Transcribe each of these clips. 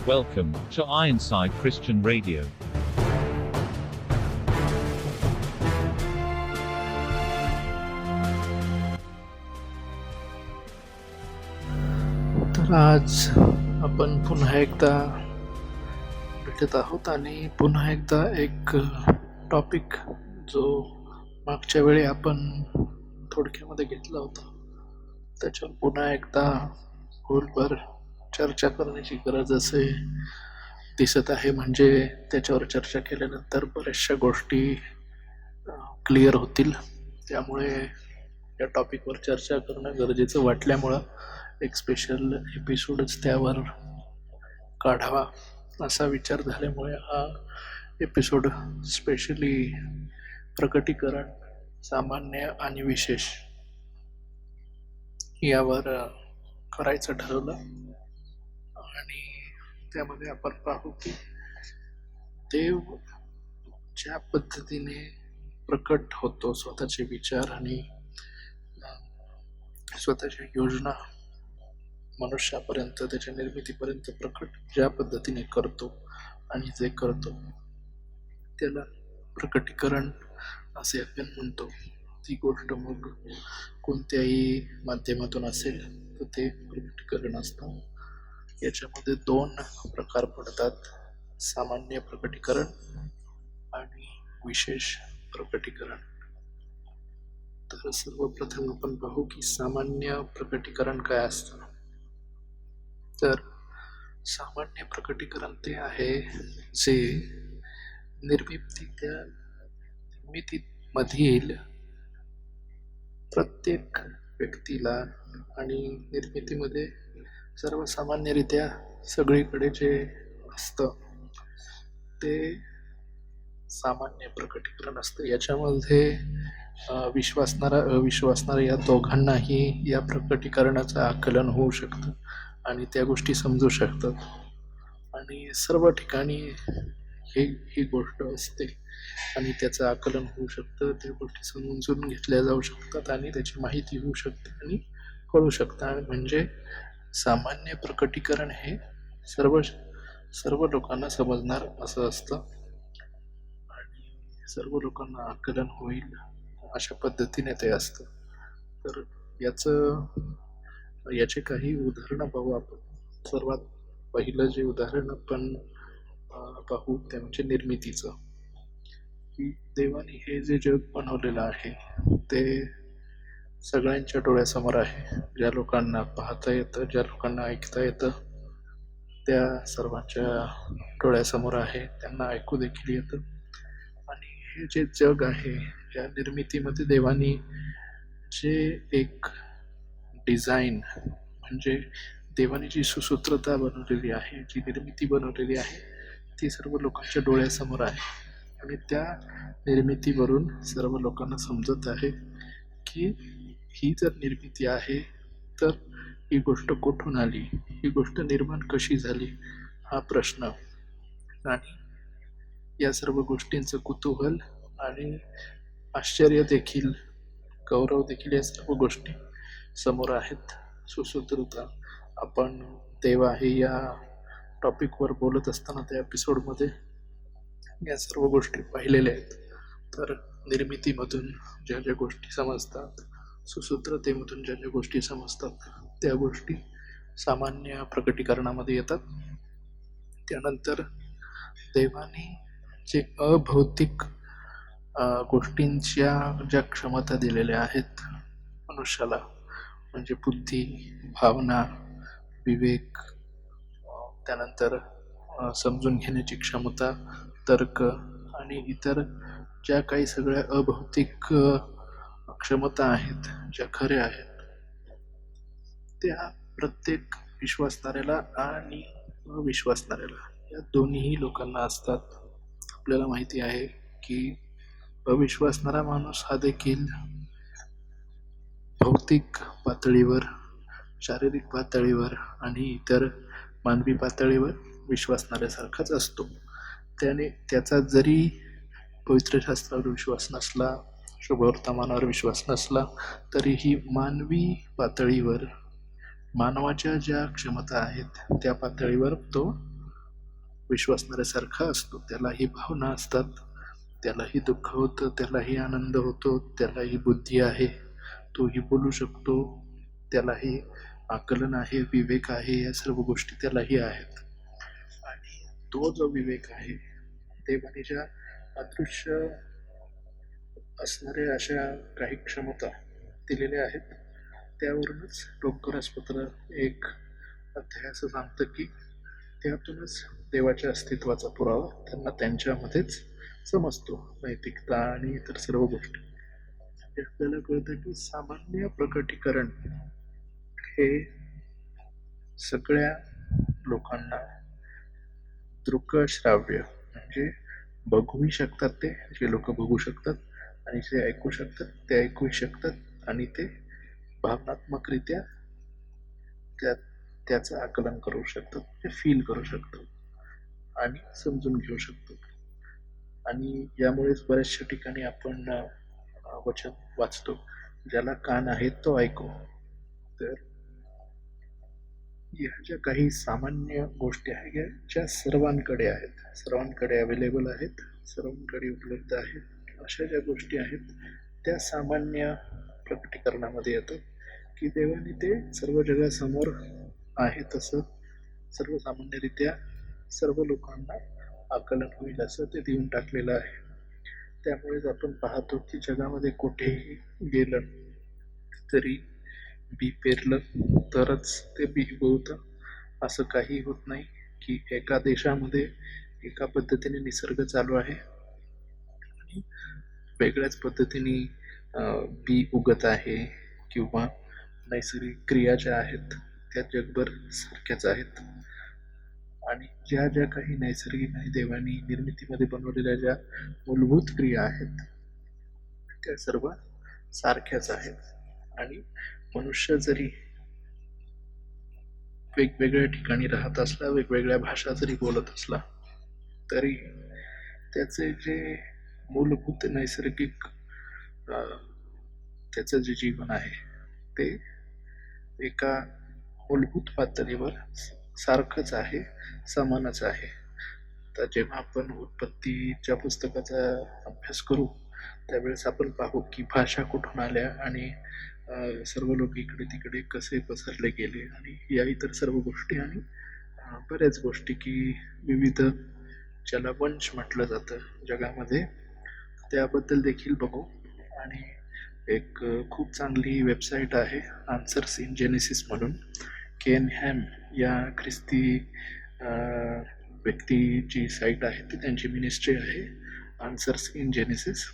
Welcome to Ironside Christian Radio. तर आज आपण पुन्हा एकदा भेटत आहोत आणि पुन्हा एकदा एक टॉपिक जो मागच्या वेळी आपण थोडक्यामध्ये घेतला होता त्याच्यावर पुन्हा एकदा खोलवर चर्चा करण्याची गरज असे दिसत आहे. म्हणजे त्याच्यावर चर्चा केल्यानंतर बऱ्याचशा गोष्टी क्लिअर होतील. त्यामुळे या टॉपिकवर चर्चा करणं गरजेचं वाटल्यामुळं एक स्पेशल एपिसोडच त्यावर काढावा असा विचार झाल्यामुळे हा एपिसोड स्पेशली प्रकटीकरण, सामान्य आणि विशेष यावर करायचं ठरवलं. आणि त्यामध्ये आपण पाहू की देव ज्या पद्धतीने प्रकट होतो, स्वतःचे विचार आणि स्वतःच्या योजना मनुष्यापर्यंत, त्याच्या निर्मितीपर्यंत प्रकट ज्या पद्धतीने करतो आणि जे करतो त्याला प्रकटीकरण असे आपण म्हणतो. ती गोष्ट मग कोणत्याही माध्यमातून असेल तर ते प्रकटीकरण असतं. याच्यामध्ये दोन प्रकार पडतात: सामान्य प्रकटीकरण आणि विशेष प्रकटीकरण. तर सर्वप्रथम आपण पाहू की सामान्य प्रकटीकरण काय असतं. तर सामान्य प्रकटीकरण ते आहे जे निर्मितीमधील प्रत्येक व्यक्तीला आणि निर्मितीमध्ये सर्वसामान्यरित्या सगळीकडे जे असतं ते सामान्य प्रकटीकरण असतं. याच्यामध्ये विश्वासणारा अविश्वासणारा या दोघांनाही या प्रकटीकरणाचं आकलन होऊ शकतं आणि त्या गोष्टी समजू शकतात. आणि सर्व ठिकाणी ही गोष्ट असते आणि त्याचं आकलन होऊ शकतं. त्या गोष्टी समजून घेतल्या जाऊ शकतात आणि त्याची माहिती होऊ शकते आणि कळू शकतं. आणि म्हणजे सामान्य प्रकटीकरण हे सर्व लोकांना समजणार असं असतं आणि सर्व लोकांना आकलन होईल अशा पद्धतीने ते असतं. तर याचे काही उदाहरणं पाहू आपण. सर्वात पहिलं जे उदाहरण आपण पाहू ते म्हणजे निर्मितीचं. की देवाने हे जे जग बनवलेलं आहे ते सगळ्यांच्या डोळ्यासमोर आहे. ज्या लोकांना पाहता येतं, ज्या लोकांना ऐकता येतं, त्या सर्वांच्या डोळ्यासमोर आहे. त्यांना ऐकू देखील येतं. आणि हे जे जग आहे या निर्मितीमध्ये देवाने जे एक डिझाईन, म्हणजे देवाने जी सुसूत्रता बनवलेली आहे, जी निर्मिती बनवलेली आहे ती सर्व लोकांच्या डोळ्यासमोर आहे. आणि त्या निर्मितीवरून सर्व लोकांना समजत आहे की ही जर निर्मिती आहे तर ही गोष्ट कुठून आली, ही गोष्ट निर्माण कशी झाली हा प्रश्न आणि या सर्व गोष्टींचं कुतूहल आणि आश्चर्य देखील, गौरव देखील या सर्व गोष्टी समोर आहेत. सुसूत्रता, आपण देव आहे या टॉपिकवर बोलत असताना त्या एपिसोडमध्ये या सर्व गोष्टी पाहिलेल्या आहेत. तर निर्मितीमधून ज्या ज्या गोष्टी समजतात, सुसूत्रतेमधून ज्या ज्या गोष्टी समजतात त्या गोष्टी सामान्य प्रकटीकरणामध्ये येतात. त्यानंतर देवाने जे अभौतिक गोष्टींच्या ज्या क्षमता दिलेल्या आहेत मनुष्याला, म्हणजे बुद्धी, भावना, विवेक, त्यानंतर समजून घेण्याची क्षमता, तर्क आणि इतर ज्या काही सगळ्या अभौतिक क्षमता आहेत, ज्या खऱ्या आहेत, त्या प्रत्येक विश्वासणाऱ्याला आणि अविश्वासणाऱ्याला या दोन्ही लोकांना असतात. आपल्याला माहिती आहे की अविश्वासणारा माणूस हा देखील भौतिक पातळीवर, शारीरिक पातळीवर आणि इतर मानवी पातळीवर विश्वासणाऱ्यासारखाच असतो. त्याचा जरी पवित्र शास्त्रावर विश्वास नसला, शुभवर्तमानावर विश्वास नसला, तरीही मानवी पातळीवर, मानवाच्या ज्या क्षमता आहेत त्या पातळीवर तो विश्वासणाऱ्यासारखा असतो. त्यालाही भावना असतात, त्यालाही दुःख होतं, त्यालाही आनंद होतो, त्यालाही बुद्धी आहे, तोही बोलू शकतो, त्यालाही आकलन आहे, विवेक आहे, या सर्व गोष्टी त्यालाही आहेत. आणि तो जो विवेक आहे, देवाने ज्या अदृश्य असणाऱ्या अशा काही क्षमता दिलेल्या आहेत, त्यावरूनच डोंगराजपत्र एक अध्याय असं सांगतं की त्यातूनच देवाच्या अस्तित्वाचा पुरावा त्यांना त्यांच्यामध्येच समजतो. नैतिकता आणि इतर सर्व गोष्टी हे आपल्याला कळतं की सामान्य प्रकटीकरण हे सगळ्या लोकांना दृक श्राव्य म्हणजे बघूही शकतात, ते जे लोक बघू शकतात, आणि जे ऐकू शकतात ते ऐकूही शकतात, आणि ते भावनात्मकरित्या त्याचं आकलन करू शकतात, ते फील करू शकतात आणि समजून घेऊ शकतात. आणि यामुळेच बऱ्याचशा ठिकाणी आपण वचन वाचतो, ज्याला कान आहेत तो ऐकू. तर या ज्या काही सामान्य गोष्टी आहेत, ज्या सर्वांकडे आहेत, सर्वांकडे अवेलेबल आहेत, सर्वांकडे उपलब्ध आहेत, अशा ज्या गोष्टी आहेत त्या सामान्य प्रकटीकरणामध्ये येतात की देवाने ते सर्व जगासमोर आहे तसं सर्वसामान्यरित्या सर्व लोकांना आकलन होईल असं ते देऊन टाकलेलं आहे. त्यामुळेच आपण पाहतो की जगामध्ये कुठेही गेलं तरी बी पेरलं तरच ते बी उगवतं, असं काही होत नाही की एका देशामध्ये एका पद्धतीने निसर्ग चालू आहे आणि वेगळ्याच पद्धतीने बी उगत आहे, किंवा नैसर्गिक क्रिया ज्या आहेत त्या जगभर सारख्याच आहेत. आणि ज्या ज्या काही नैसर्गिक आणि देवानी निर्मितीमध्ये बनवलेल्या ज्या मूलभूत क्रिया आहेत त्या सर्व सारख्याच आहेत. आणि मनुष्य जरी वेगवेगळ्या ठिकाणी राहत असला, वेगवेगळ्या भाषा जरी बोलत असला, तरी त्याचे जे मूलभूत नैसर्गिक त्याचं जे जीवन आहे ते एका मूलभूत पातळीवर सारखंच आहे, समानच आहे. तर जेव्हा आपण उत्पत्तीच्या पुस्तकाचा अभ्यास करू त्यावेळेस आपण पाहू की भाषा कुठून आल्या आणि सर्व लोक इकडे तिकडे कसे पसरले गेले, आणि या इतर सर्व गोष्टी आणि बऱ्याच गोष्टी की विविध ज्याला वंश म्हटलं जातं जगामध्ये, त्याबद्दल देखील बघू. आणि एक खूप चांगली वेबसाईट आहे आन्सर्स इन जेनेसिस म्हणून, केन हॅम या ख्रिस्ती व्यक्तीची साईट आहे, ती त्यांची मिनिस्ट्री आहे answers in genesis.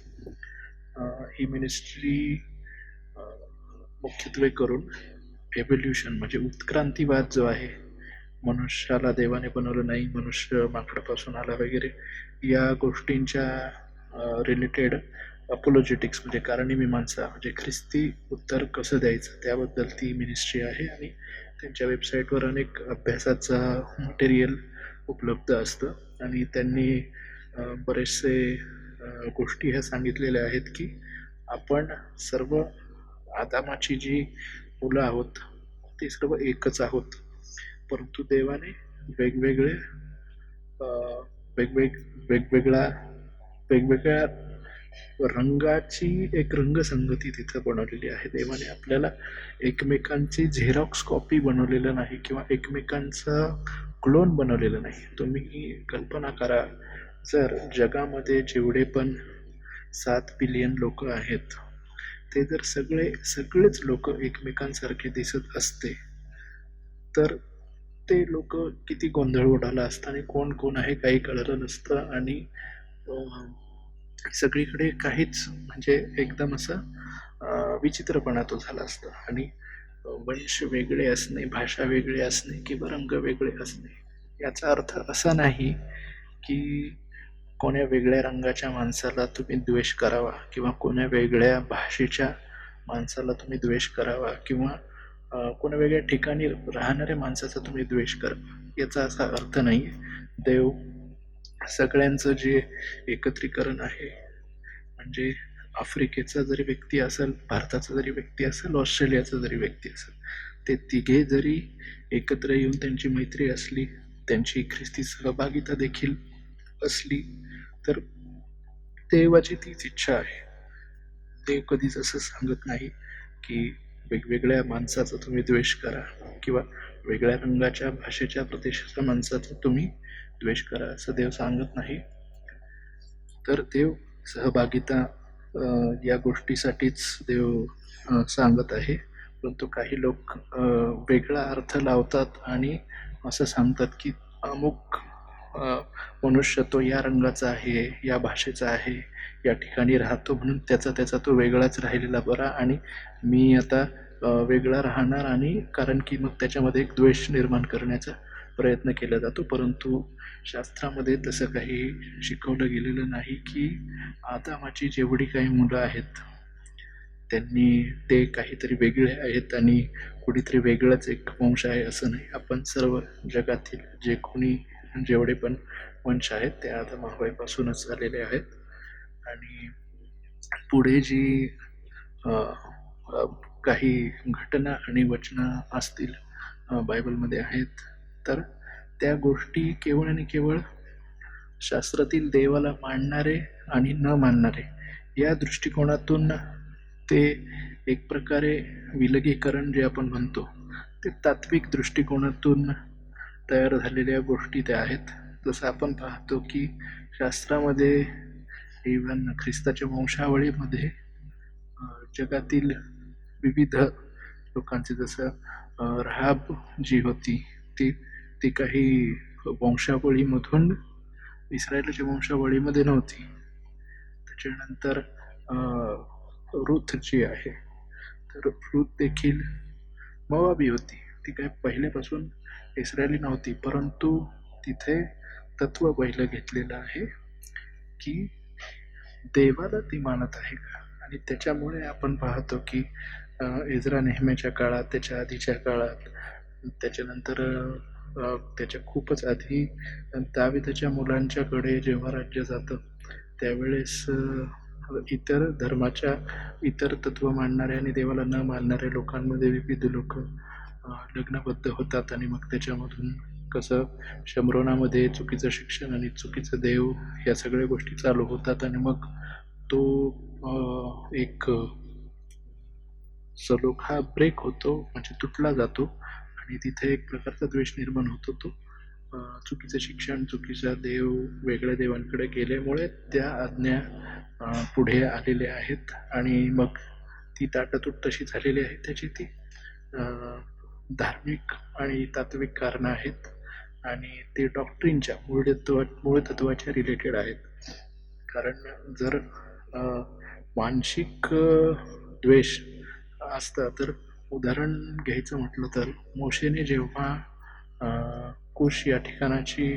He ministry मुख्यत्वे करून एव्होल्युशन म्हणजे उत्क्रांतीवाद जो आहे, मनुष्याला देवाने बनवलं नाही, मनुष्य माकडापासून आला वगैरे, या गोष्टींच्या रिलेटेड अपोलॉजेटिक्स म्हणजे कारणी मीमांसा, म्हणजे ख्रिस्ती उत्तर कसं द्यायचं त्याबद्दल ती मिनिस्ट्री आहे. आणि त्यांच्या वेबसाईटवर अनेक अभ्यासाचा मटेरियल उपलब्ध असतं, आणि त्यांनी बरेचसे गोष्टी ह्या सांगितलेल्या आहेत की आपण सर्व आदामाची जी मुलं आहोत ते सर्व एकच आहोत, परंतु देवाने वेगवेगळे वेगवेगळ्या वेगवेगळ्या रंगाची एक रंगसंगती तिथं बनवलेली आहे. देवाने आपल्याला एकमेकांची झेरॉक्स कॉपी बनवलेलं नाही किंवा एकमेकांचा क्लोन बनवलेलं नाही. तुम्ही कल्पना करा, जर जगामध्ये जेवढे पण 7 बिलियन लोक आहेत ते जर सगळेच लोक एकमेकांसारखे दिसत असते तर ते लोक किती गोंधळ उडाला असता, आणि कोण कोण आहे काही कळलं नसतं, आणि सगळीकडे काहीच म्हणजे एकदम असं विचित्रपणा तो झाला असता. आणि वंश वेगळे असणे, भाषा वेगळे असणे किंवा रंग वेगळे असणे याचा अर्थ असा नाही की कोण्या वेगळ्या रंगाच्या माणसाला तुम्ही द्वेष करावा, किंवा कोण्या वेगळ्या भाषेच्या माणसाला तुम्ही द्वेष करावा, किंवा कोण्या वेगळ्या ठिकाणी राहणाऱ्या माणसाचा तुम्ही द्वेष करावा, याचा असा अर्थ नाही. देव सगळ्यांचं जे एकत्रीकरण आहे, म्हणजे आफ्रिकेचा जरी व्यक्ती असेल, भारताचा जरी व्यक्ती असेल, ऑस्ट्रेलियाचा जरी व्यक्ती असेल, ते तिघे जरी एकत्र येऊन त्यांची मैत्री असली त्यांची ख्रिस्ती सहभागिता देखील असली तर देवाची तीच इच्छा आहे. देव कधीच असं सांगत नाही की वेगवेगळ्या माणसाचा तुम्ही द्वेष करा किंवा वेगळ्या रंगाच्या भाषेच्या प्रदेशाच्या माणसाचा तुम्ही द्वेष करा, असं देव सांगत नाही. तर देव सहभागिता या गोष्टीसाठीच देव सांगत आहे. परंतु काही लोक वेगळा अर्थ लावतात आणि असं सांगतात की अमुक मनुष्य तो या रंगाचा आहे, या भाषेचा आहे, या ठिकाणी राहतो म्हणून त्याचा तो वेगळाच राहिलेला बरा आणि मी आता वेगळा राहणार, आणि कारण की मग त्याच्यामध्ये एक द्वेष निर्माण करण्याचा प्रयत्न केला जातो. परंतु शास्त्रामध्ये तसं काही शिकवलं गेलेलं नाही की आदामाची जेवढी काही मुलं आहेत त्यांनी ते काहीतरी वेगळे आहेत आणि कुणीतरी वेगळाच एक वंश आहे, असं नाही. आपण सर्व जगातील जे कोणी जेवढे पण वंश आहेत ते आदम हव्वापासूनच झालेले आहेत. आणि पुढे जी काही घटना आणि वचनं असतील बायबलमध्ये आहेत, तर त्या गोष्टी केवळ आणि केवळ शास्त्रातील देवाला मानणारे आणि न मानणारे या दृष्टिकोनातून ते एक प्रकारे विलगीकरण जे आपण म्हणतो ते तात्विक दृष्टिकोनातून तयार झालेल्या गोष्टी त्या आहेत. जसं आपण पाहतो की शास्त्रामध्ये इव्हन ख्रिस्ताच्या वंशावळीमध्ये जगातील विविध लोकांचे, जसं राहाब जी होती ती काही वंशावळीमधून इस्रायलच्या वंशावळीमध्ये नव्हती. त्याच्यानंतर रुथ जी आहे, तर रुथ देखील मोवाबी होती. ती काय पहिल्यापासून इस्रायली नव्हती, परंतु तिथे तत्व पहिलं घेतलेलं आहे की देवाला ती मानत आहे का. आणि त्याच्यामुळे आपण पाहतो की इज्रा नेहमीच्या काळात, त्याच्या आधीच्या काळात, त्याच्यानंतर त्याच्या खूपच आधी दाविदाच्या मुलांच्याकडे जेव्हा राज्य जातं त्यावेळेस इतर धर्माच्या, इतर तत्व मानणाऱ्या आणि देवाला न मानणाऱ्या लोकांमध्ये विविध लोक लग्नबद्ध होतात. आणि मग त्याच्यामधून कसं शमरोनामध्ये चुकीचं शिक्षण आणि चुकीचं देव या सगळ्या गोष्टी चालू होतात आणि मग तो एक सलोख हा ब्रेक होतो, म्हणजे तुटला जातो आणि तिथे एक प्रकारचा द्वेष निर्माण होतो. तो चुकीचं शिक्षण, चुकीचा देव, वेगळ्या देवांकडे गेल्यामुळे त्या आज्ञा पुढे आलेल्या आहेत आणि मग ती ताटातूट तशी झालेली आहे. त्याची ती धार्मिक आणि तात्विक कारणं आहेत आणि ते डॉक्ट्रिनच्या मूळ तत्वाच्या रिलेटेड आहेत. कारण जर मानसिक द्वेष असता, तर उदाहरण घ्यायचं म्हटलं तर मोशेने जेव्हा कुश या ठिकाणाची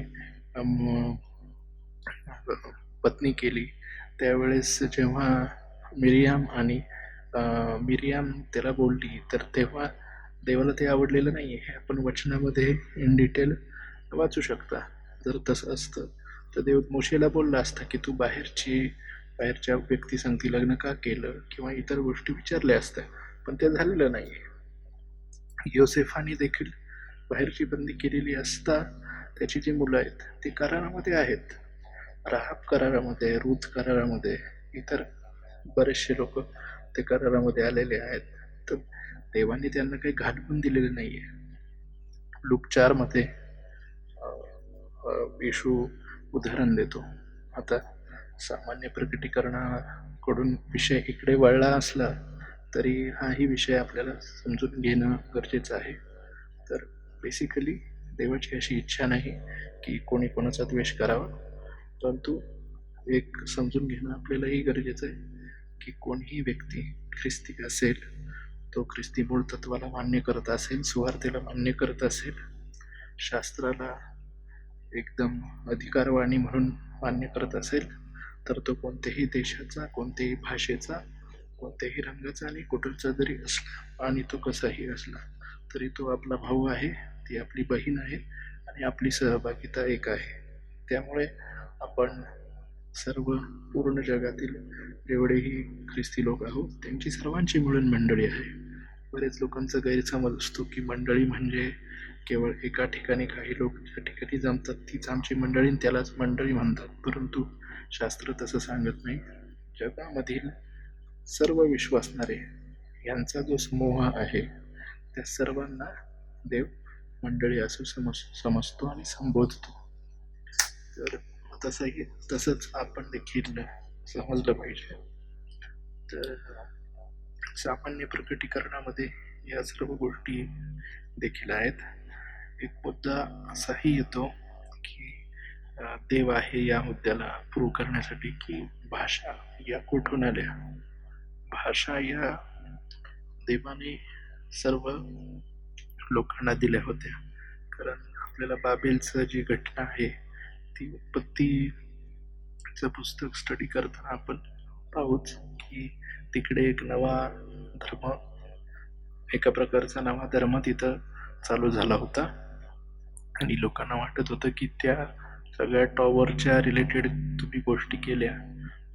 पत्नी केली त्यावेळेस जेव्हा मिरियाम त्याला बोलली, तर तेव्हा देवाला ते आवडलेलं नाही. हे आपण वचनामध्ये इन डिटेल वाचू शकता. जर तसं असतं तर देव मोशेला बोलला असता की तू बाहेरच्या व्यक्ती संगती लग्न का केलं किंवा इतर गोष्टी विचारल्या असत्या, पण ते झालेलं नाही. योसेफाने देखील बाहेरची बंदी केलेली असता त्याची जी मुलं आहेत ती करारामध्ये आहेत. राहाब करारामध्ये, रूथ करारामध्ये, इतर बरेचसे लोक ते करारामध्ये आलेले आहेत. तर देवाने त्यांना काही घालवून दिलेले नाहीये. लूक 4 मध्ये येशू उदाहरण देतो. आता सामान्य प्रकटीकरणाकडून विषय इकडे वळला असला तरी हाही विषय आपल्याला समजून घेणं गरजेचं आहे. तर बेसिकली देवाची अशी इच्छा नाही की कोणी कोणाचा द्वेष करावा, परंतु एक समजून घेणं आपल्यालाही गरजेचं आहे की कोणीही व्यक्ती ख्रिस्ती असेल, तो ख्रिस्ती मूळ तत्वाला मान्य करत असेल, सुवार्तेला मान्य करत असेल, शास्त्राला एकदम अधिकारवाणी म्हणून मान्य करत असेल, तर तो कोणत्याही देशाचा, कोणत्याही भाषेचा, कोणत्याही रंगाचा आणि कुठलचा जरी असला आणि तो कसाही असला तरी तो आपला भाऊ आहे, ती आपली बहीण आहे आणि आपली सहभागिता एक आहे. त्यामुळे आपण सर्व पूर्ण जगातील जेवढेही ख्रिस्ती लोक आहोत त्यांची सर्वांची मिळून मंडळी आहे. बरेच लोकांचा गैरसमज असतो की मंडळी म्हणजे केवळ एका ठिकाणी काही लोक ज्या ठिकाणी जमतात तीच आमची मंडळी आणि त्यालाच मंडळी म्हणतात. परंतु शास्त्र तसं सांगत नाही. जगामधील सर्व विश्वासणारे यांचा जो समूह आहे त्या सर्वांना देव मंडळी असं समजतो आणि संबोधतो. तर तसंच आपण देखील समजलं पाहिजे. तर सामान्य प्रकटीकरणामध्ये या सर्व गोष्टी देखील आहेत. एक मुद्दा असाही येतो की देव आहे या मुद्द्याला प्रूव्ह करण्यासाठी की भाषा या कुठून आल्या. भाषा या देवाने सर्व लोकांना दिल्या होत्या. कारण आपल्याला बाबेलचं जी घटना आहे ती उत्पत्तीचं पुस्तक स्टडी करताना आपण पाहूच की तिकडे एक नवा धर्म, एका प्रकारचा नवा धर्म तिथं चालू झाला होता आणि लोकांना वाटत होतं की त्या सगळ्या टॉवरच्या रिलेटेड तुम्ही गोष्टी केल्या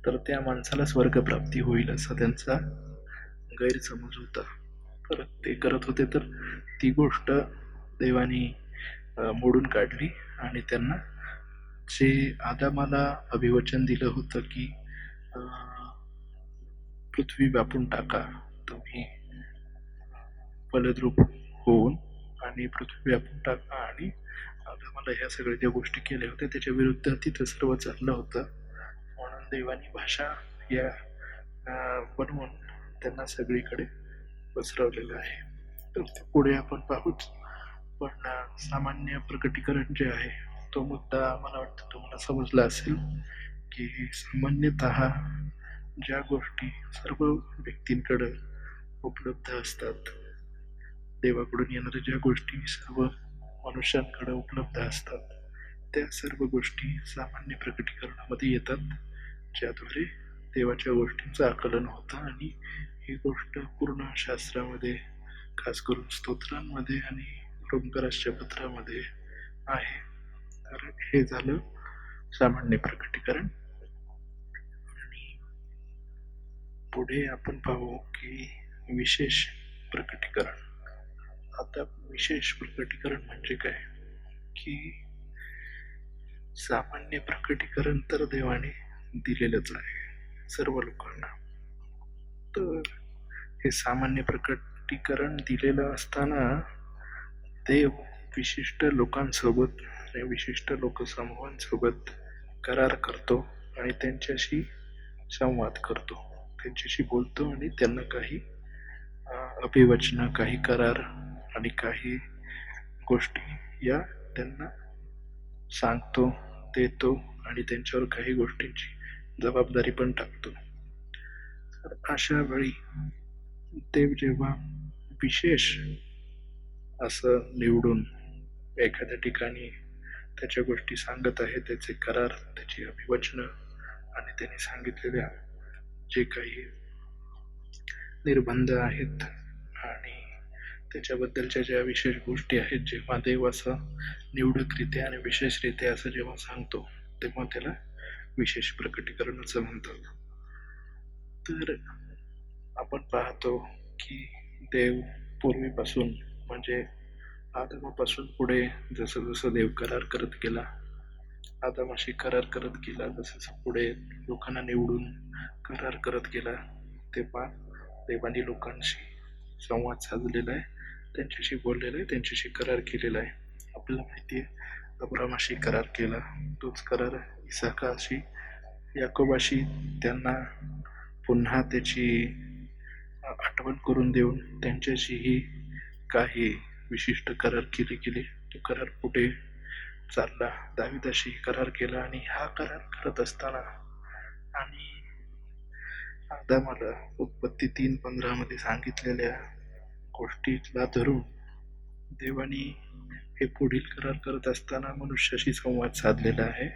तर त्या माणसाला स्वर्गप्राप्ती होईल असा त्यांचा गैरसमज होता. तर ते करत होते तर ती गोष्ट देवानी मोडून काढली आणि त्यांना जे आदामाला अभिवचन दिलं होतं की पृथ्वी व्यापून टाका, तुम्ही फलद्रूप होऊन आणि पृथ्वी व्यापून टाका, आणि आदामाला ह्या सगळ्या ज्या गोष्टी केल्या होत्या त्याच्या विरुद्ध तिथं सर्व चाललं होतं. म्हणून देवानी भाषा या बनवून त्यांना सगळीकडे पसरवलेलं आहे. तर ते पुढे आपण पाहूच. पण सामान्य प्रकटीकरण जे आहे तो मुद्दा मला वाटतं तुम्हाला समजला असेल की सामान्यतः ज्या गोष्टी सर्व व्यक्तींकडे उपलब्ध असतात, देवाकडून येणाऱ्या ज्या गोष्टी सर्व मनुष्यांकडे उपलब्ध असतात त्या सर्व गोष्टी सामान्य प्रकटीकरणामध्ये येतात, ज्याद्वारे देवाच्या गोष्टींचं आकलन होतं. आणि ही गोष्ट पूर्ण शास्त्रामध्ये, खास करून स्तोत्रांमध्ये आणि रोमकरासच्या पत्रामध्ये आहे. तर हे झालं सामान्य प्रकटीकरण. आणि पुढे आपण पाहू की विशेष प्रकटीकरण. आता विशेष प्रकटीकरण म्हणजे काय की सामान्य प्रकटीकरण तर देवाने दिलेलंच आहे सर्व लोकांना. तर हे सामान्य प्रकटीकरण दिलेलं असताना देव विशिष्ट लोकांसोबत आणि विशिष्ट लोकसमूहांसोबत करार करतो आणि त्यांच्याशी संवाद करतो, त्यांच्याशी बोलतो आणि त्यांना काही अभिवचनं, काही करार आणि काही गोष्टी या त्यांना सांगतो, देतो आणि त्यांच्यावर काही गोष्टींची जबाबदारी पण टाकतो. तर अशा वेळी देव जेव्हा विशेष असं निवडून एखाद्या ठिकाणी त्याच्या गोष्टी सांगत आहे, त्याचे करार, त्याची अभिवचनं आणि त्यांनी सांगितलेल्या जे काही निर्बंध आहेत आणि त्याच्याबद्दलच्या ज्या विशेष गोष्टी आहेत, जेव्हा देव असं निवडकरित्या आणि विशेषरित्या असं जेव्हा सांगतो तेव्हा त्याला विशेष प्रकटीकरण असं म्हणतात. तर आपण पाहतो की देव पूर्वीपासून म्हणजे आदमापासून पुढे जसं जसं देव करार करत गेला, आदमाशी करार करत गेला, जसं पुढे लोकांना निवडून करार करत गेला, तेव्हा देवानी लोकांशी संवाद साधलेला आहे, त्यांच्याशी बोललेला आहे, त्यांच्याशी करार केलेला आहे. आपल्याला माहिती आहे अब्रामाशी करार केला, तोच करार इसाकाशी, याकोबाशी त्यांना पुन्हा त्याची आठवण करून देऊन त्यांच्याशीही काही विशिष्ट करार केले. तो करार पुढे चालला. दाविदाशी करार केला आणि हा करार करत असताना आणि आदामाला उत्पत्ती 3:15 मध्ये सांगितलेल्या गोष्टीला धरून देवानी हे पुढील करार करत असताना मनुष्याशी संवाद साधलेला आहे.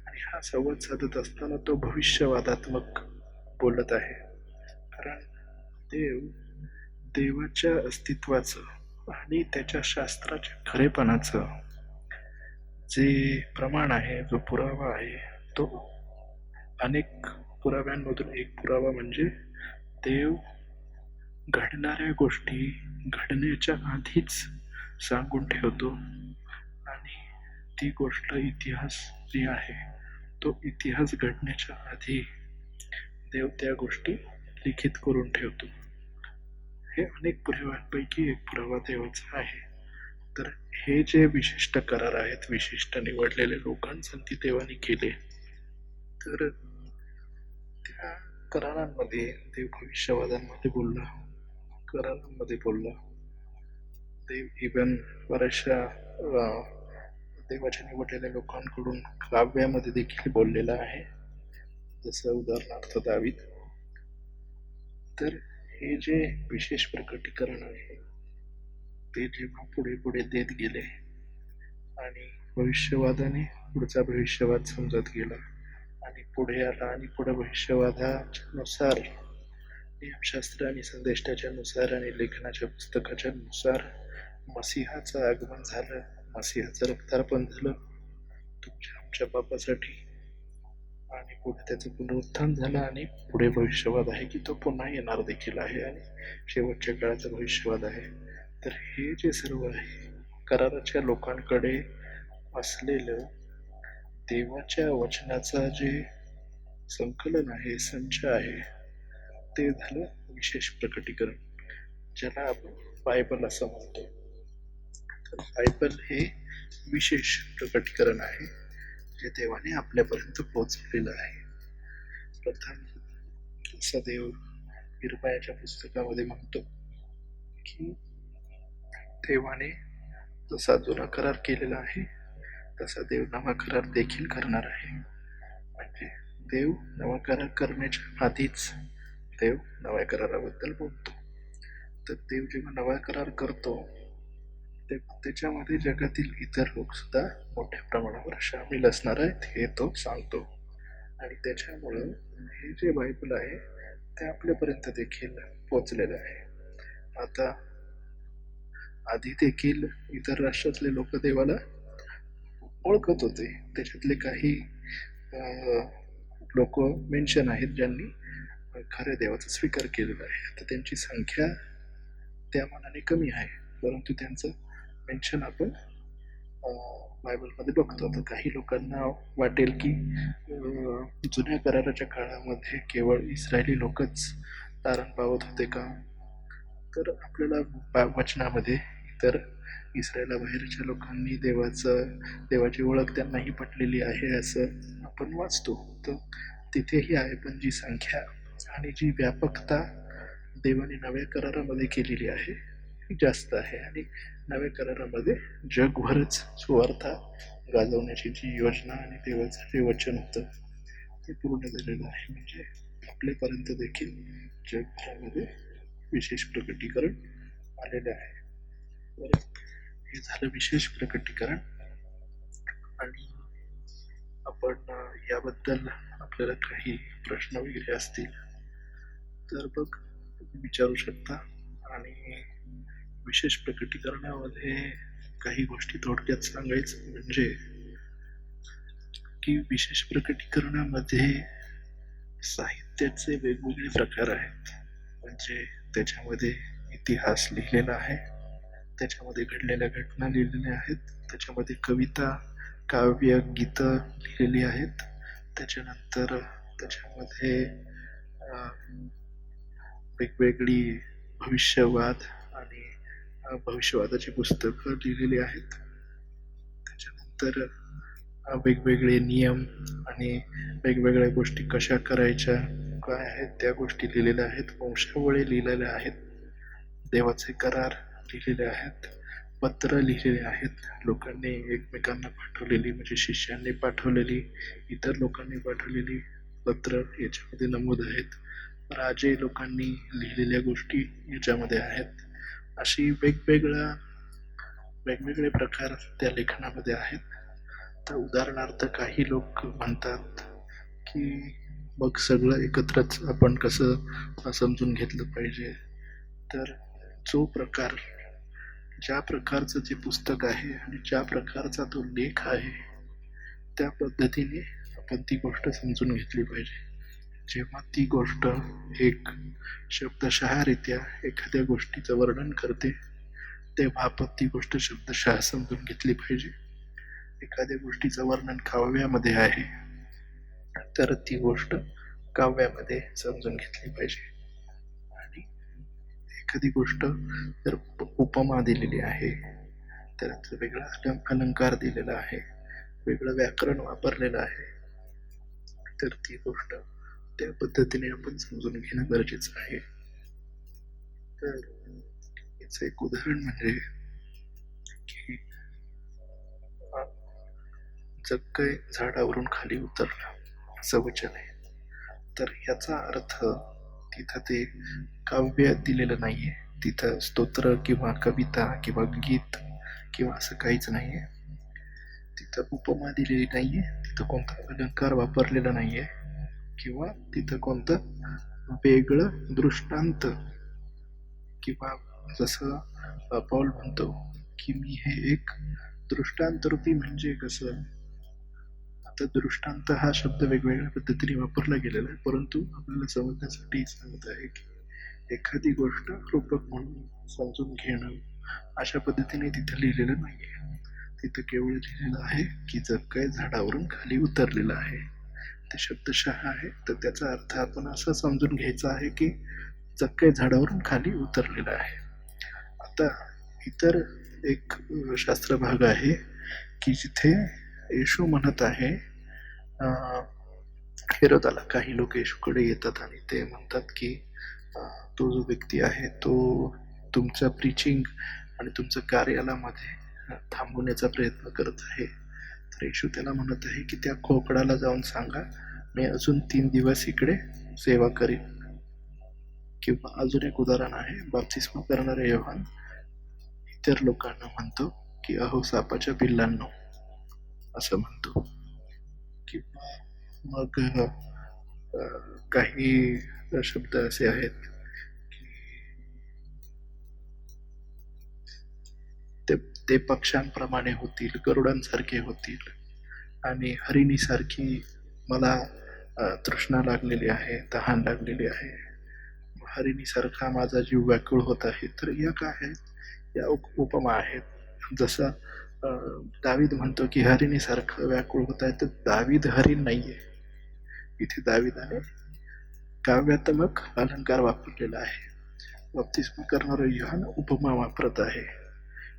आणि हा संवाद साधत असताना तो भविष्यवादात्मक बोलत आहे. कारण देवाच्या अस्तित्वाचं आणि त्याच्या शास्त्राच्या खरेपणाचं जे प्रमाण आहे, जो पुरावा आहे, तो अनेक पुराव्यांमधून एक पुरावा म्हणजे देव घडणाऱ्या गोष्टी घडण्याच्या आधीच सांगून ठेवतो आणि ती गोष्ट इतिहास जी आहे तो इतिहास घडण्याच्या आधी देव त्या गोष्टी लिखित करून ठेवतो. हे अनेक पुराव्यांपैकी एक पुरावा देवाचा आहे. तर हे जे विशिष्ट करार आहेत, विशिष्ट निवडलेले लोकांसाठी देवाने केले, तर त्या करारांमध्ये देव भविष्यवादांमध्ये बोलला, करारांमध्ये बोलला. देव इव्हन बऱ्याचशा देवाच्या निवडलेल्या लोकांकडून काव्यामध्ये देखील बोललेला आहे, जसं उदाहरणार्थ दावीद. तर हे जे विशेष प्रकटीकरण आहे ते जेव्हा पुढे पुढे देत गेले आणि भविष्यवादाने पुढचा भविष्यवाद समजत गेला आणि पुढे आला आणि पुढे भविष्यवादाच्या नुसार, नियमशास्त्र आणि संदेष्टाच्या नुसार आणि लेखनाच्या पुस्तकाच्या नुसार मसीहाचं आगमन झालं, मसीहाचं रक्तार्पण झालं तुमच्या आमच्या पापासाठी, आणि पुढे त्याचं पुनरुत्थान झालं आणि पुढे भविष्यवाद आहे की तो पुन्हा येणार देखील आहे आणि शेवटच्या काळाचा भविष्यवाद आहे. तर हे जे सर्व आहे कराराच्या लोकांकडे असलेलं देवाच्या वचनाचा जे संकलन आहे, संच आहे, ते झालं विशेष प्रकटीकरण, ज्याला आपण बायबल असं म्हणतो. तर बायबल हे विशेष प्रकटीकरण आहे जे देवाने आपल्यापर्यंत पोहोचवलेलं आहे. प्रथम जसा देव इर्मायाच्या पुस्तकामध्ये म्हणतो की देवाने जसा जुना करार केलेला आहे तसा देव नवा करार देखील करणार आहे. म्हणजे देव नवा करार करण्याच्या आधीच देव नव्या कराराबद्दल बोलतो. तर देव जेव्हा नवा करार करतो तेव्हा त्याच्यामध्ये जगातील इतर लोक सुद्धा मोठ्या प्रमाणावर सामील असणार आहेत हे तो सांगतो. आणि त्याच्यामुळं हे जे बायबल आहे ते आपल्यापर्यंत देखील पोचलेलं आहे. आता आधी देखील इतर राष्ट्रातले लोक देवाला ओळखत होते. त्याच्यातले काही लोक मेन्शन आहेत ज्यांनी खऱ्या देवाचा स्वीकार केलेला आहे. आता त्यांची संख्या त्या मानाने कमी आहे, परंतु त्यांचं मेन्शन आपण बायबलमध्ये बघतो. आता काही लोकांना वाटेल की जुन्या कराराच्या काळामध्ये केवळ इस्रायली लोकच तारण पावत होते का? तर आपल्याला वचनामध्ये इतर इस्रायला बाहेरच्या लोकांनी देवाची ओळख त्यांनाही पटलेली आहे असं आपण वाचतो. तर तिथेही आहे, पण जी संख्या आणि जी व्यापकता देवाने नव्या करारामध्ये केलेली आहे ही जास्त आहे. आणि नव्या करारामध्ये जगभरच सुवार्ता गाजवण्याची जी योजना आणि देवाचं जे वचन होतं ते पूर्ण झालेलं आहे. म्हणजे आपल्यापर्यंत देखील जगभरामध्ये विशेष प्रकटीकरण आलेले आहे. तर हे झालं विशेष प्रकटीकरण. आणि आपण याबद्दल आपल्याला काही प्रश्न वगैरे असतील तर बघ विचारू शकता. आणि विशेष प्रकटीकरणामध्ये काही गोष्टी थोडक्यात सांगायचं म्हणजे की विशेष प्रकटीकरणामध्ये साहित्याचे वेगवेगळे प्रकार आहेत. म्हणजे त्याच्यामध्ये इतिहास लिहिलेला आहे, त्याच्यामध्ये घडलेल्या घटना लिहिलेल्या आहेत, त्याच्यामध्ये कविता, काव्य, गीतं लिहिलेली आहेत, त्याच्यानंतर त्याच्यामध्ये वेगवेगळी भविष्यवाद आणि भविष्यवादाची पुस्तकं लिहिलेली आहेत. त्याच्यानंतर वेगवेगळे नियम आणि वेगवेगळ्या गोष्टी कशा करायच्या काय आहेत त्या गोष्टी लिहिलेल्या आहेत. वंशावळी लिहिलेल्या आहेत, देवाचे करार लिहिलेले आहेत, पत्र लिहिलेले आहेत, लोकांनी एकमेकांना पाठवलेली म्हणजे शिष्यांनी पाठवलेली, इतर लोकांनी पाठवलेली पत्र याच्यामध्ये नमूद आहेत. राजे लोकांनी लिहिलेल्या गोष्टी याच्यामध्ये आहेत. अशी वेगवेगळे प्रकार त्या लेखनामध्ये आहेत. तर उदाहरणार्थ काही लोक म्हणतात की मग सगळं एकत्रच आपण कसं समजून घेतलं पाहिजे. तर जो प्रकार, ज्या प्रकारचं जे पुस्तक आहे आणि ज्या प्रकारचा तो लेख आहे त्या पद्धतीने आपण ती गोष्ट समजून घेतली पाहिजे. जेव्हा ती गोष्ट एक शब्दशःरित्या एखाद्या गोष्टीचं वर्णन करते तेव्हा आपण ती गोष्ट शब्दशः समजून घेतली पाहिजे. एखाद्या गोष्टीचं वर्णन काव्यामध्ये आहे तर ती गोष्ट काव्यामध्ये समजून घेतली पाहिजे. आणि एखादी गोष्ट जर उपमा दिलेली आहे तर वेगळा अलंकार दिलेला आहे, वेगळं व्याकरण वापरलेलं आहे, तर ती गोष्ट त्या पद्धतीने आपण समजून घेणं गरजेचं आहे. तर याचं एक उदाहरण म्हणजे की जग काय झाडावरून खाली उतरलं असं वचन आहे. तर याचा अर्थ तिथं ते काव्य दिलेलं नाहीये, तिथं स्तोत्र किंवा कविता किंवा गीत किंवा असं काहीच नाहीये. तिथं उपमा दिलेली नाहीये, तिथं कोणता अलंकार वापरलेला नाहीये किंवा तिथं कोणतं वेगळं दृष्टांत किंवा जसं पौल म्हणतो की मी हे एक दृष्टांत रूपी म्हणजे कसं. आता दृष्टांत हा शब्द वेगवेगळ्या पद्धतीने वापरला गेलेला आहे, परंतु आपल्याला समजण्यासाठी सांगत आहे की एखादी गोष्ट रूपक म्हणून समजून घेणं अशा पद्धतीने तिथं लिहिलेलं नाहीये. तिथं केवळ लिहिलेलं आहे की जग काय झाडावरून खाली उतरलेलं आहे. ते शब्दशः आहे, तर त्याचा अर्थ आपण असं समजून घ्यायचा आहे की जग काय झाडावरून खाली उतरलेलं आहे. आता इतर एक शास्त्र भाग आहे की जिथे येशू म्हणत आहे हेरोदाला, काही लोक येशूकडे येतात आणि ते म्हणतात की तो जो व्यक्ती आहे तो तुमच्या प्रीचिंग आणि तुमचं कार्याला मध्ये थांबवण्याचा प्रयत्न करत आहे. तर येशू त्याला म्हणत आहे की त्या खोकडाला जाऊन सांगा मी अजून 3 दिवस इकडे सेवा करीन. किंवा अजून एक उदाहरण आहे, बाप्तिस्मा करणारे योहान इतर लोकांना म्हणतो की अहो सापाच्या पिल्लांनो असं म्हणतो. किंवा मग काही शब्द असे आहेत की ते पक्ष्यांप्रमाणे होतील, गरुडांसारखे होतील आणि हरिणीसारखी मला तृष्णा लागलेली आहे, तहान लागलेली आहे, हरिणीसारखा माझा जीव व्याकुळ होत आहे. तर या काय आहेत, या उपमा आहेत. जसं दावीद म्हणतो की हरिणीसारखं व्याकुळ होत आहे, तर दावीद हरिण नाहीये. इथे दावीदाने काव्यात्मक अलंकार वापरलेला आहे. बाप्तिस्मा करणारा योहान उपमा वापरत आहे,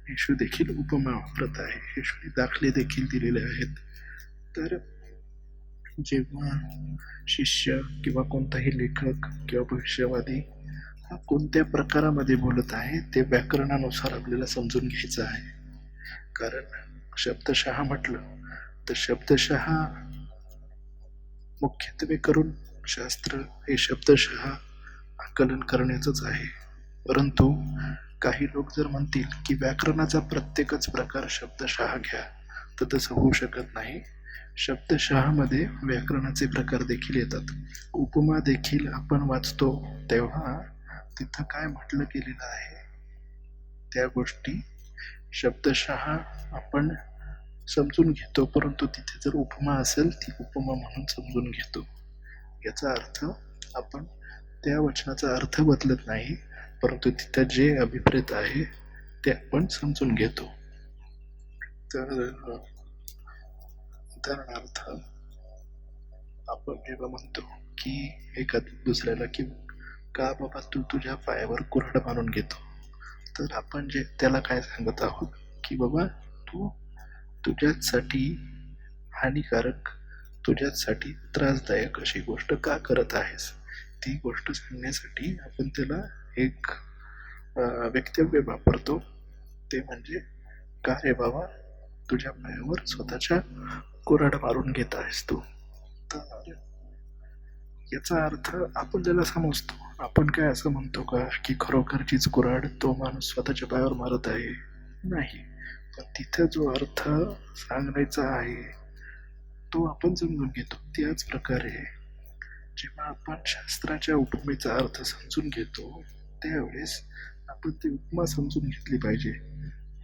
येशू देखील उपमा वापरत आहे, येशूने दाखले देखील दिलेले आहेत. तर जेव्हा शिष्य किंवा कोणताही लेखक किंवा भविष्यवादी हा कोणत्या प्रकारामध्ये बोलत आहे ते व्याकरणानुसार आपल्याला समजून घ्यायचं आहे. कारण शब्दशः म्हटलं तर शब्दशः मुख्यत्वे करून शास्त्र हे शब्दशः आकलन करण्याचंच आहे. परंतु काही लोक जर म्हणतील की व्याकरणाचा प्रत्येकच प्रकार शब्दशः घ्या, तर तसं होऊ शकत नाही. शब्दशः मध्ये व्याकरणाचे प्रकार देखील येतात. उपमा देखील आपण वाचतो तेव्हा तिथं काय म्हटलं गेलेलं आहे त्या गोष्टी शब्दशः आपण समजून घेतो, परंतु तिथे जर उपमा असेल ती उपमा म्हणून समजून घेतो. याचा अर्थ आपण त्या वचनाचा अर्थ बदलत नाही, परंतु तिथं जे अभिप्रेत आहे ते आपण समजून घेतो. तर उदाहरणार्थ आपण जेव्हा म्हणतो की एका दुसऱ्याला की का बाबा तू तुझ्या पायावर कुऱ्हाड बांधून घेतो, तर आपण जे त्याला काय सांगत आहोत की बाबा तू तुझ्यासाठी हानिकारक, तुझ्यासाठी त्रासदायक अशी गोष्ट का करत आहेस, ती गोष्ट सांगण्यासाठी आपण त्याला एक वक्तव्य वापरतो. ते म्हणजे का रे बाबा तुझ्या पायावर स्वतःच्या कुऱ्हाड मारून घेत आहेस तू. तर याचा अर्थ आपण त्याला समजतो. आपण काय असं म्हणतो का की खरोखरचीच कुऱ्हाड तो माणूस स्वतःच्या पायावर मारत आहे, नाही. पण तिथे जो अर्थ सांगायचा आहे तो आपण समजून घेतो. त्याच प्रकारे जेव्हा आपण शास्त्राच्या उपमेचा अर्थ समजून घेतो त्यावेळेस आपण ती उपमा समजून घेतली पाहिजे.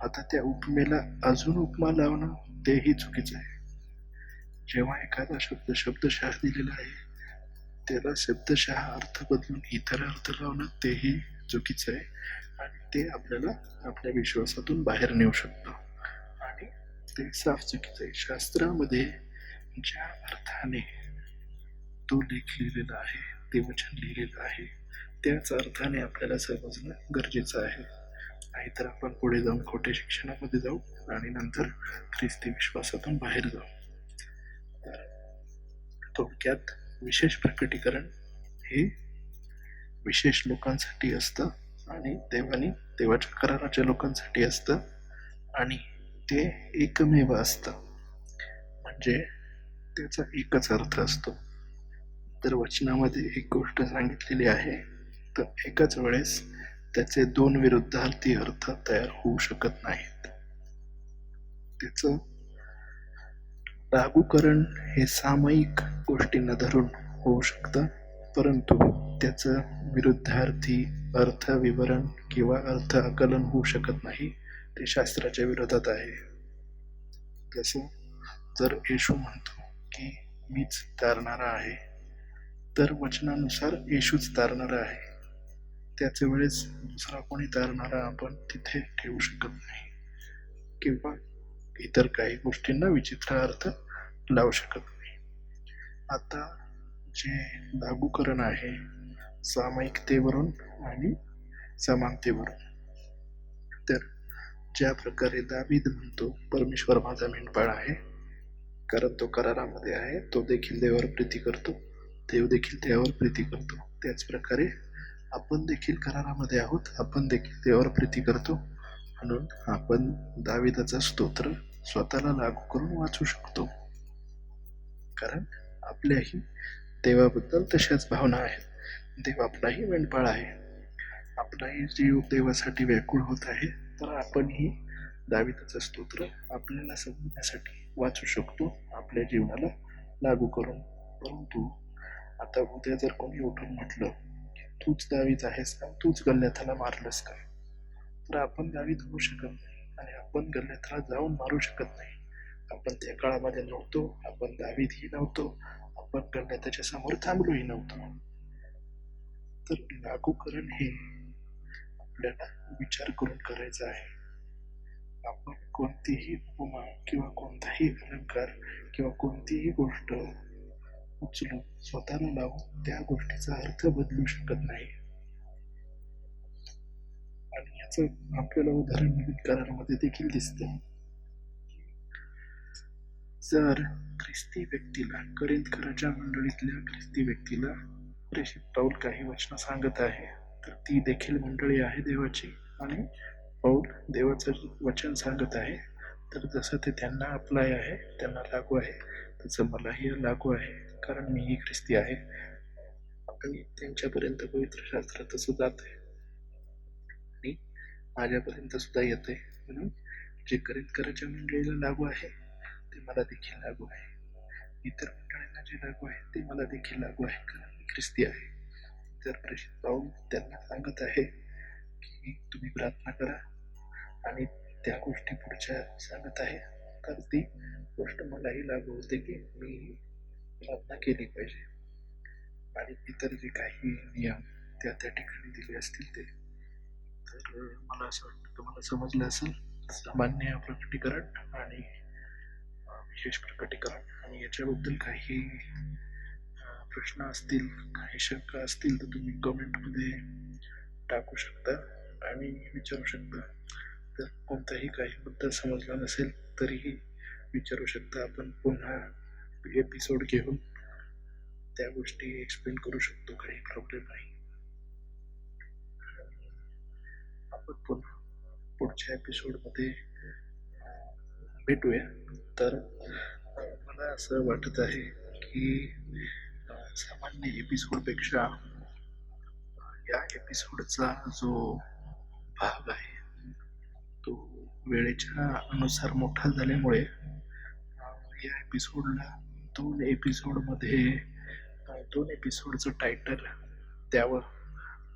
आता त्या उपमेला अजून उपमा लावणं तेही चुकीचं आहे. जेव्हा एखादा शब्द शब्दशः दिलेला आहे त्याला शब्दशः अर्थ बदलून इतर अर्थ लावणं तेही चुकीचं आहे. आणि ते आपल्याला आपल्या विश्वासातून बाहेर नेऊ शकतं. आणि ते साफ चुकीचं आहे. शास्त्रामध्ये ज्या अर्थाने तो लेख लिहिलेला आहे, ते वचन लिहिलेलं आहे, त्याच अर्थाने आपल्याला समजणं गरजेचं आहे. नाहीतर आपण पुढे जाऊन खोट्या शिक्षणामध्ये जाऊ आणि नंतर ख्रिस्ती विश्वासातून बाहेर जाऊ. तर थोडक्यात विशेष प्रकटीकरण हे विशेष लोकांसाठी असतं आणि देवाच्या कराराच्या लोकांसाठी असतं आणि ते एकमेव असतं. म्हणजे त्याचा एकच अर्थ असतो. तर वचनामध्ये एक गोष्ट सांगितलेली आहे तर एकाच वेळेस त्याचे दोन विरुद्धार्थी अर्थ तयार होऊ शकत नाहीत. त्याचं लागूकरण हे सामायिक गोष्टींना धरून होऊ शकतं, परंतु त्याचं विरुद्धार्थी अर्थ विवरण किंवा अर्थ आकलन होऊ शकत नाही. ते शास्त्राच्या विरोधात आहे. जसं जर येशू म्हणतो की मीच तारणारा आहे, तर वचनानुसार येशूच तारणारा आहे. त्याच वेळेस दुसरा कोणी तारणारा आपण तिथे ठेवू शकत नाही किंवा इतर काही गोष्टींना विचित्र अर्थ लावू शकत नाही. आता जे लागूकरण आहे सामायिकतेवरून आणि समानतेवरून, तर ज्या प्रकारे दावीद म्हणतो परमेश्वर माझा मेंढपाळ आहे, कारण तो करारामध्ये आहे, तो देखील देवावर प्रीती करतो, देव देखील देवावर प्रीती करतो. त्याच प्रकारे आपण देखील करारामध्ये आहोत, आपण देखील देवावर प्रीती करतो, म्हणून आपण दावीदाचा स्तोत्र स्वतःला लागू करून वाचू शकतो. कारण आपल्याही देवाबद्दल तशाच भावना आहेत. देव आपलाही मेंढपाळ आहे, आपलाही जीव देवासाठी व्याकुळ होत आहे, तर आपणही दावीदाचं स्तोत्र आपल्याला समजण्यासाठी वाचू शकतो, आपल्या जीवनाला लागू करून. परंतु आता उद्या जर कोणी उठून म्हटलं तूच दावीद आहेस का, तूच गल्ल्याथाला मारलंस का, तर आपण दावीद होऊ शकत नाही आणि आपण गल्ल्याथाला जाऊन मारू शकत नाही. आपण त्या काळामध्ये नव्हतो, आपण दावीदही नव्हतो, आपण गल्ल्याथाच्या समोर थांबलोही नव्हतो. तर लागूकरण हे आपल्याला विचार करून करायचं आहे. आपण कोणतीही उपमा किंवा कोणताही अलंकार किंवा कोणतीही गोष्ट उचलून स्वतःला लावून त्या गोष्टीचा अर्थ बदलू शकत नाही. आणि याचं आपल्याला उदाहरण नवीन करारामध्ये देखील दिसते. जर ख्रिस्ती व्यक्तीला, करिंथकराच्या मंडळीतल्या ख्रिस्ती व्यक्तीला प्रेषित पाऊल काही वचन सांगत आहे, तर ती देखील मंडळी आहे देवाची आणि पाऊल देवाचं वचन सांगत आहे, तर जसं ते त्यांना अप्लाय आहे, त्यांना लागू आहे, तसं मलाही लागू आहे, कारण मीही ख्रिस्ती आहे आणि त्यांच्यापर्यंत पवित्र शास्त्र तसं जात आहे आणि माझ्यापर्यंत सुद्धा येत आहे. म्हणून जे करिंथकराच्या मंडळीला लागू आहे ते मला देखील लागू आहे, इतर मंडळींना जे लागू आहे ते मला देखील लागू आहे, कारण मी ख्रिस्ती आहे. जर प्रेषित पाऊल त्यांना सांगत आहे की तुम्ही प्रार्थना करा आणि त्या गोष्टी पुढच्या सांगत आहे, तर ती गोष्ट मलाही लागू होते की मी प्रार्थना केली पाहिजे. आणि इतर जे काही नियम त्या ठिकाणी दिले असतील ते, तर मला असं वाटतं तुम्हाला समजलं असेल. सामान्य प्रकटीकरण आणि विशेष प्रकटीकरण, आणि याच्याबद्दल काही प्रश्न असतील, काही शंका असतील, तर तुम्ही कमेंटमध्ये टाकू शकता आणि विचारू शकता. तर कोणताही काही मुद्दा समजला नसेल तरीही विचारू शकता. आपण पुन्हा एपिसोड घेऊन त्या गोष्टी एक्सप्लेन करू शकतो, काही प्रॉब्लेम नाही. आपण पुन्हा पुढच्या एपिसोडमध्ये भेटूया. तर मला असं वाटत आहे की सामान्य एपिसोडपेक्षा या एपिसोडचा जो भाग आहे तो वेळेच्या अनुसार मोठा झाल्यामुळे या एपिसोडला दोन एपिसोडचं टायटल द्यावं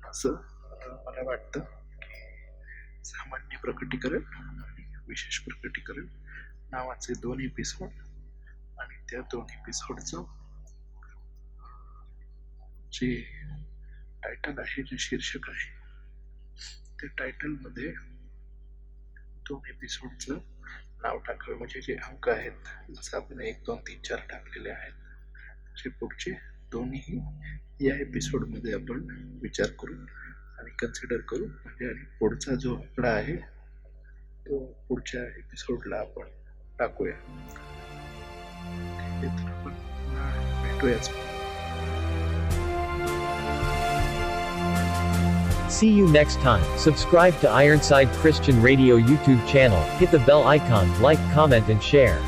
असं मला वाटतं. सामान्य प्रकटीकरण आणि विशेष प्रकटीकरण नावाचे दोन एपिसोड, आणि त्या दोन एपिसोडचं जे टायटल आहे, जे शीर्षक आहे त्या टायटलमध्ये 2 एपिसोडचं नाव टाकावे, म्हणजे जे अंक आहेत, जसं आपण 1, 2, 3, 4 टाकलेले आहेत, तसे पुढचे दोन्हीही या एपिसोडमध्ये आपण विचार करू आणि कन्सिडर करू, म्हणजे आणि पुढचा जो आकडा आहे तो पुढच्या एपिसोडला आपण टाकूया. ठीक आहे, तर आपण भेटूयाच. See you next time. Subscribe to Ironside Christian Radio YouTube channel, hit the bell icon, like, comment and share.